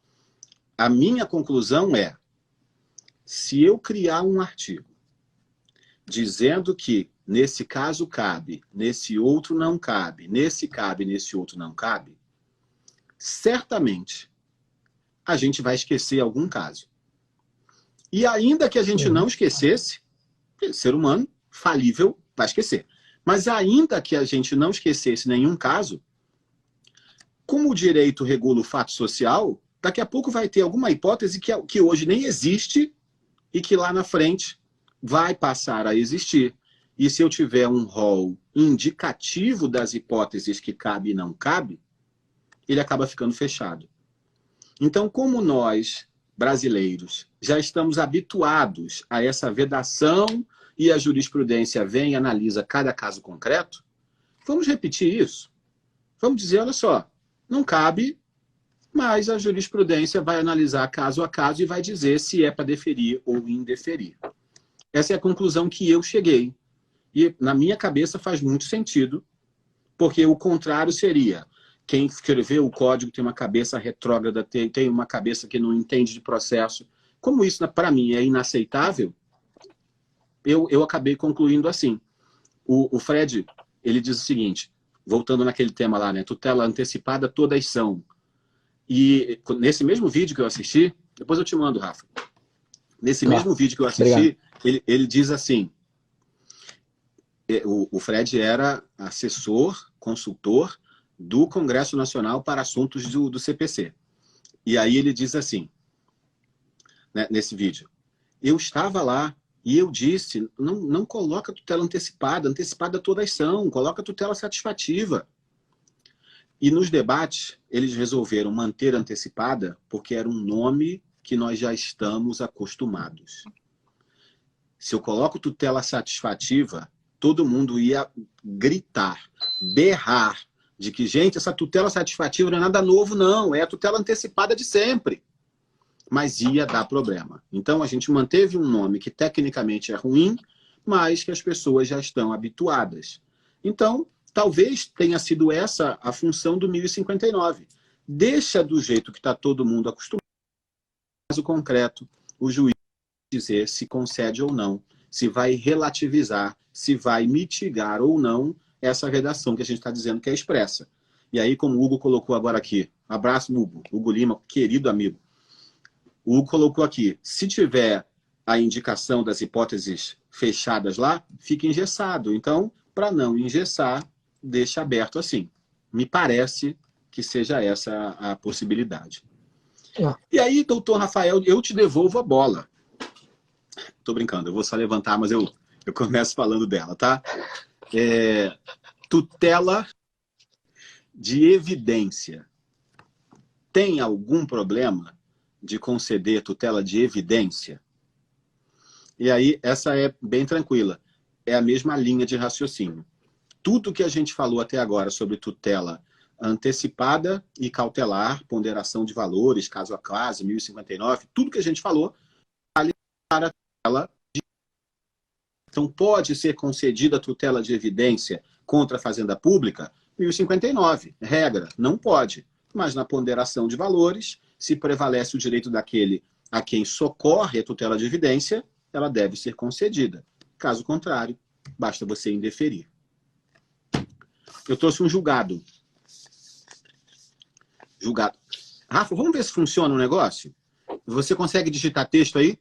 a minha conclusão é, se eu criar um artigo dizendo que nesse caso cabe, nesse outro não cabe, nesse cabe, nesse outro não cabe, certamente a gente vai esquecer algum caso. E ainda que a gente não esquecesse, ser humano, falível, vai esquecer. Mas ainda que a gente não esquecesse nenhum caso, como o direito regula o fato social, daqui a pouco vai ter alguma hipótese que hoje nem existe e que lá na frente vai passar a existir. E se eu tiver um rol indicativo das hipóteses que cabe e não cabe, ele acaba ficando fechado. Então, como nós, brasileiros, já estamos habituados a essa vedação e a jurisprudência vem e analisa cada caso concreto, vamos repetir isso. Vamos dizer, olha só, não cabe, mas a jurisprudência vai analisar caso a caso e vai dizer se é para deferir ou indeferir. Essa é a conclusão que eu cheguei. E na minha cabeça faz muito sentido, porque o contrário seria: quem escreveu o código tem uma cabeça retrógrada, tem uma cabeça que não entende de processo. Como isso, para mim, é inaceitável, eu acabei concluindo assim. O Fred, ele diz o seguinte, voltando naquele tema lá, né? Tutela antecipada, todas são. E nesse mesmo vídeo que eu assisti, depois eu te mando, Rafa. Nesse mesmo vídeo que eu assisti, ele diz assim, o Fred era assessor, consultor do Congresso Nacional para assuntos do CPC. E aí ele diz assim, né, nesse vídeo, eu estava lá e eu disse, não coloca tutela antecipada todas são, coloca tutela satisfativa. E nos debates, eles resolveram manter antecipada porque era um nome que nós já estamos acostumados. Se eu coloco tutela satisfativa, todo mundo ia gritar, berrar, de que, gente, essa tutela satisfativa não é nada novo, não, é a tutela antecipada de sempre. Mas ia dar problema. Então, a gente manteve um nome que tecnicamente é ruim, mas que as pessoas já estão habituadas. Então, talvez tenha sido essa a função do 1059. Deixa do jeito que está todo mundo acostumado, caso concreto, o juiz dizer se concede ou não, se vai relativizar, se vai mitigar ou não essa redação que a gente está dizendo que é expressa. E aí, como o Hugo colocou agora aqui, abraço, Hugo, Hugo Lima, querido amigo. O Hugo colocou aqui, se tiver a indicação das hipóteses fechadas lá, fica engessado. Então, para não engessar, deixa aberto assim. Me parece que seja essa a possibilidade. E aí, doutor Rafael, eu te devolvo a bola. Tô brincando, eu vou só levantar, mas eu começo falando dela, tá? Tutela de evidência. Tem algum problema de conceder tutela de evidência? E aí, essa é bem tranquila. É a mesma linha de raciocínio. Tudo que a gente falou até agora sobre tutela antecipada e cautelar, ponderação de valores, caso a caso, 1059, tudo que a gente falou, vale para a tutela de... Então, pode ser concedida a tutela de evidência contra a fazenda pública? 1059, regra, não pode. Mas na ponderação de valores, se prevalece o direito daquele a quem socorre a tutela de evidência, ela deve ser concedida. Caso contrário, basta você indeferir. Eu trouxe um julgado. Julgado. Rafa, vamos ver se funciona o negócio? Você consegue digitar texto aí?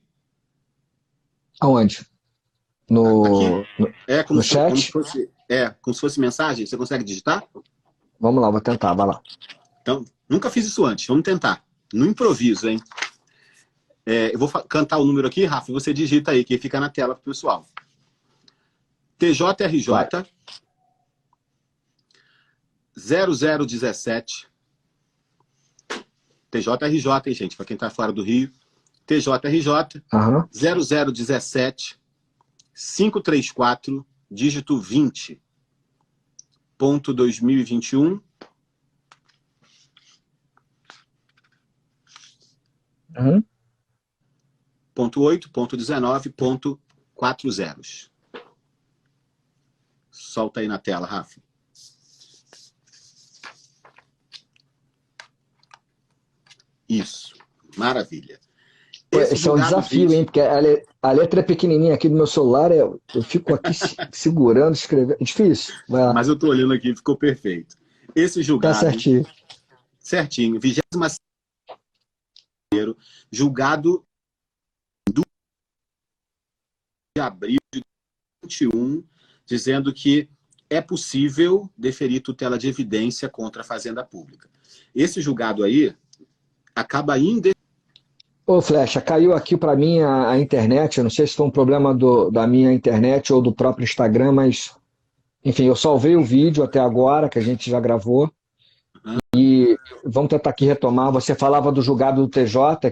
Aonde? No chat? Como se fosse mensagem. Você consegue digitar? Vamos lá, vou tentar, vai lá. Então, nunca fiz isso antes. Vamos tentar. No improviso, hein? Eu vou cantar o número aqui, Rafa, e você digita aí, que fica na tela pro pessoal. TJRJ Vai. 0017. TJRJ, hein, gente? Para quem tá fora do Rio. TJRJ 0017 534, dígito 20. Ponto 2021. Ponto 8, ponto 19, ponto 4 zeros. Solta aí na tela, Rafa. Isso. Maravilha. Esse Esse é um julgado desafio, hein? 20, Porque a letra é pequenininha aqui do meu celular, eu fico aqui segurando, escrevendo. É difícil. Vai lá. mas eu estou olhando aqui, ficou perfeito. Esse Tá julgado, certinho. certinho, 20º, julgado de abril de 2021, dizendo que é possível deferir tutela de evidência contra a Fazenda Pública. Esse julgado aí acaba Ô, Flecha, caiu aqui para mim a internet. Eu não sei se foi um problema da minha internet ou do próprio Instagram, mas, enfim, eu salvei o vídeo até agora, que a gente já gravou. E vamos tentar aqui retomar. Você falava do julgado do TJ,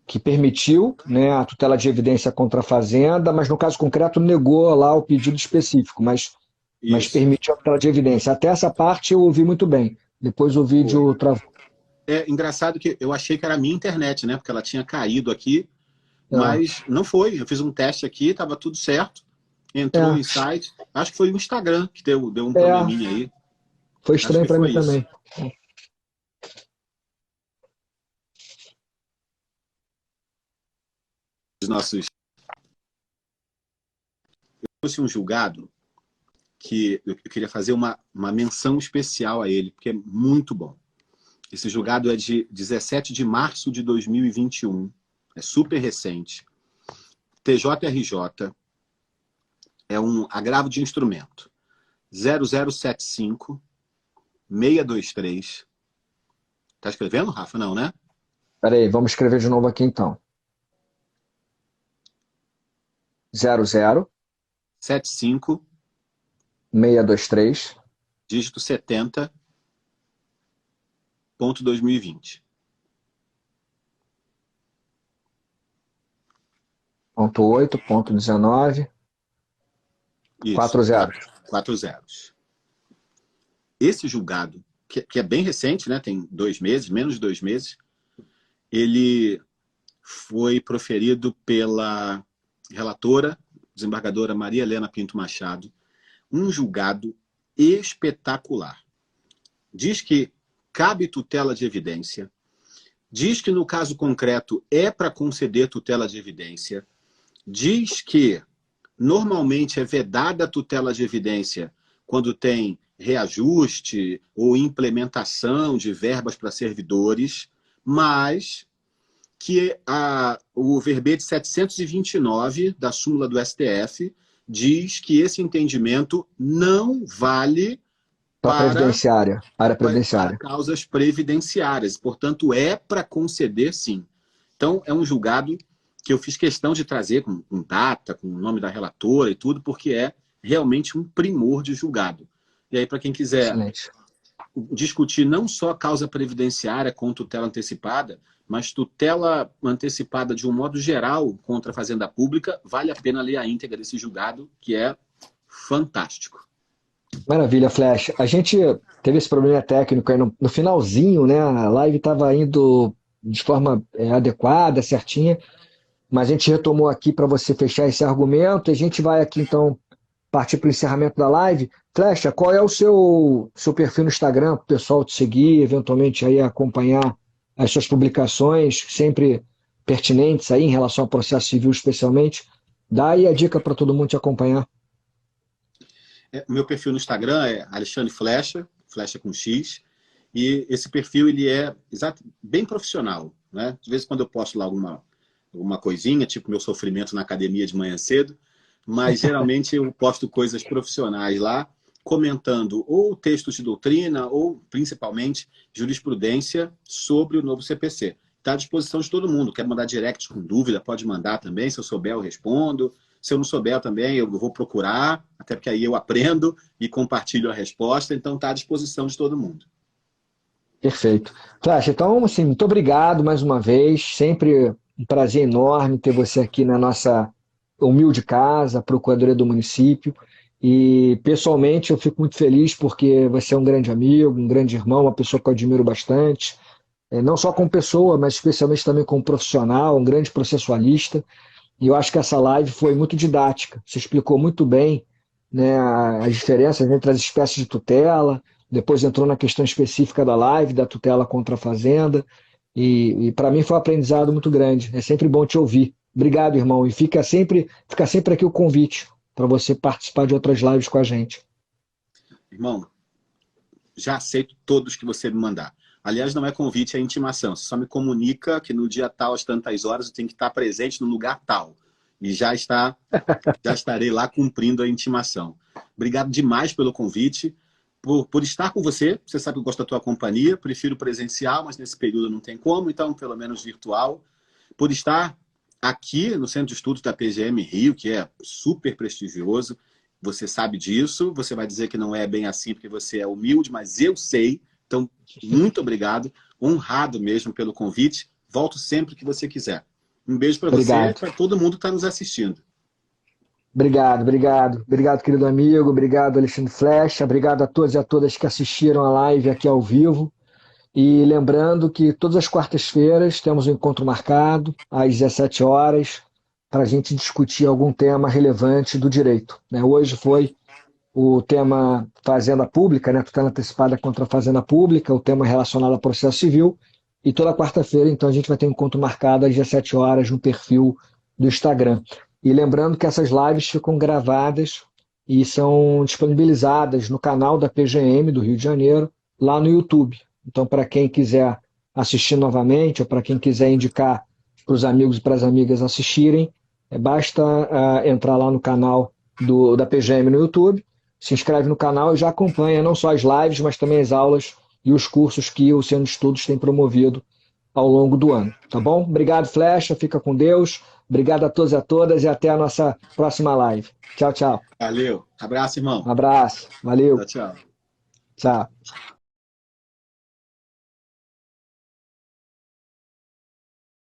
que permitiu, né, a tutela de evidência contra a Fazenda, mas no caso concreto negou lá o pedido específico, mas isso. permitiu a tutela de evidência. Até essa parte eu ouvi muito bem. Depois o vídeo Foi. travou. É engraçado que eu achei que era a minha internet, né? Porque ela tinha caído aqui, É, mas não foi. Eu fiz um teste aqui, estava tudo certo. Entrou é, em site. Acho que foi o Instagram que deu um é, probleminha aí. foi Acho estranho que para mim foi isso. também. Os nossos. Fosse um julgado que eu queria fazer uma menção especial a ele, porque é muito bom. Esse julgado é de 17 de março de 2021. É super recente. TJRJ é um agravo de instrumento. 0075 623. Tá escrevendo, Rafa? Não, né? Peraí, vamos escrever de novo aqui então. 00 75, 623 dígito 70.2020. ponto 8, ponto 19, Isso, 4 zeros. 4 zeros. Esse julgado, que é bem recente, né? Tem 2 meses, menos de 2 meses, ele foi proferido pela relatora, desembargadora Maria Helena Pinto Machado, um julgado espetacular. Diz que cabe tutela de evidência, diz que no caso concreto é para conceder tutela de evidência, diz que normalmente é vedada a tutela de evidência quando tem reajuste ou implementação de verbas para servidores, mas que o verbete 729 da súmula do STF diz que esse entendimento não vale Para a para, previdenciária, área para previdenciária. causas previdenciárias. Portanto, é para conceder, sim. Então, é um julgado que eu fiz questão de trazer com data, com o nome da relatora e tudo, porque é realmente um primor de julgado. E aí, para quem quiser Excelente. discutir não só a causa previdenciária com tutela antecipada, mas tutela antecipada de um modo geral contra a Fazenda Pública, vale a pena ler a íntegra desse julgado, que é fantástico. Maravilha, Flash. A gente teve esse problema técnico aí no finalzinho, né? A live estava indo de forma adequada, certinha, mas a gente retomou aqui para você fechar esse argumento. E a gente vai aqui então partir para o encerramento da live. Flecha, qual é o seu perfil no Instagram para o pessoal te seguir, eventualmente aí acompanhar as suas publicações, sempre pertinentes aí em relação ao processo civil especialmente? Dá aí a dica para todo mundo te acompanhar. O meu perfil no Instagram é Alexandre Flecha, Flecha com X, e esse perfil ele é bem profissional, né? De vez em quando eu posto lá alguma coisinha, tipo meu sofrimento na academia de manhã cedo, mas geralmente eu posto coisas profissionais lá, comentando ou textos de doutrina ou, principalmente, jurisprudência sobre o novo CPC. Está à disposição de todo mundo. Quer mandar direct com dúvida, pode mandar também. Se eu souber, eu respondo. Se eu não souber também, eu vou procurar, até porque aí eu aprendo e compartilho a resposta. Então, está à disposição de todo mundo. Perfeito. Flash, então, assim, muito obrigado mais uma vez. Sempre um prazer enorme ter você aqui na nossa humilde casa, Procuradoria do Município. E, pessoalmente, eu fico muito feliz porque você é um grande amigo, um grande irmão, uma pessoa que eu admiro bastante. Não só como pessoa, mas especialmente também como profissional, um grande processualista. E eu acho que essa live foi muito didática. Você explicou muito bem, né, as diferenças entre as espécies de tutela, depois entrou na questão específica da live, da tutela contra a fazenda, E para mim foi um aprendizado muito grande. É sempre bom te ouvir. Obrigado, irmão. E fica sempre aqui o convite para você participar de outras lives com a gente. Irmão, já aceito todos que você me mandar. Aliás, não é convite, é intimação. Você só me comunica que no dia tal, às tantas horas, eu tenho que estar presente no lugar tal. E já estarei lá cumprindo a intimação. Obrigado demais pelo convite, por estar com você. Você sabe que eu gosto da tua companhia. Prefiro presencial, mas nesse período não tem como, então pelo menos virtual. Por estar aqui no Centro de Estudos da PGM Rio, que é super prestigioso. Você sabe disso. Você vai dizer que não é bem assim porque você é humilde, mas eu sei. Então, muito obrigado. Honrado mesmo pelo convite. Volto sempre que você quiser. Um beijo para você e para todo mundo que está nos assistindo. Obrigado, obrigado. Obrigado, querido amigo. Obrigado, Alexandre Flecha. Obrigado a todos e a todas que assistiram a live aqui ao vivo. E lembrando que todas as quartas-feiras temos um encontro marcado, às 17 horas, para a gente discutir algum tema relevante do direito. Hoje foi o tema Fazenda Pública, tutela antecipada contra a Fazenda Pública, o tema relacionado ao processo civil. E toda quarta-feira, então, a gente vai ter um encontro marcado às 17 horas no perfil do Instagram. E lembrando que essas lives ficam gravadas e são disponibilizadas no canal da PGM do Rio de Janeiro, lá no YouTube. Então, para quem quiser assistir novamente, ou para quem quiser indicar para os amigos e para as amigas assistirem, basta entrar lá no canal da PGM no YouTube, se inscreve no canal e já acompanha não só as lives, mas também as aulas e os cursos que o Centro de Estudos tem promovido ao longo do ano. Tá bom? Obrigado, Flecha. Fica com Deus. Obrigado a todos e a todas e até a nossa próxima live. Tchau, tchau. Valeu. Abraço, irmão. Um abraço. Valeu. Tchau, tchau. Tchau.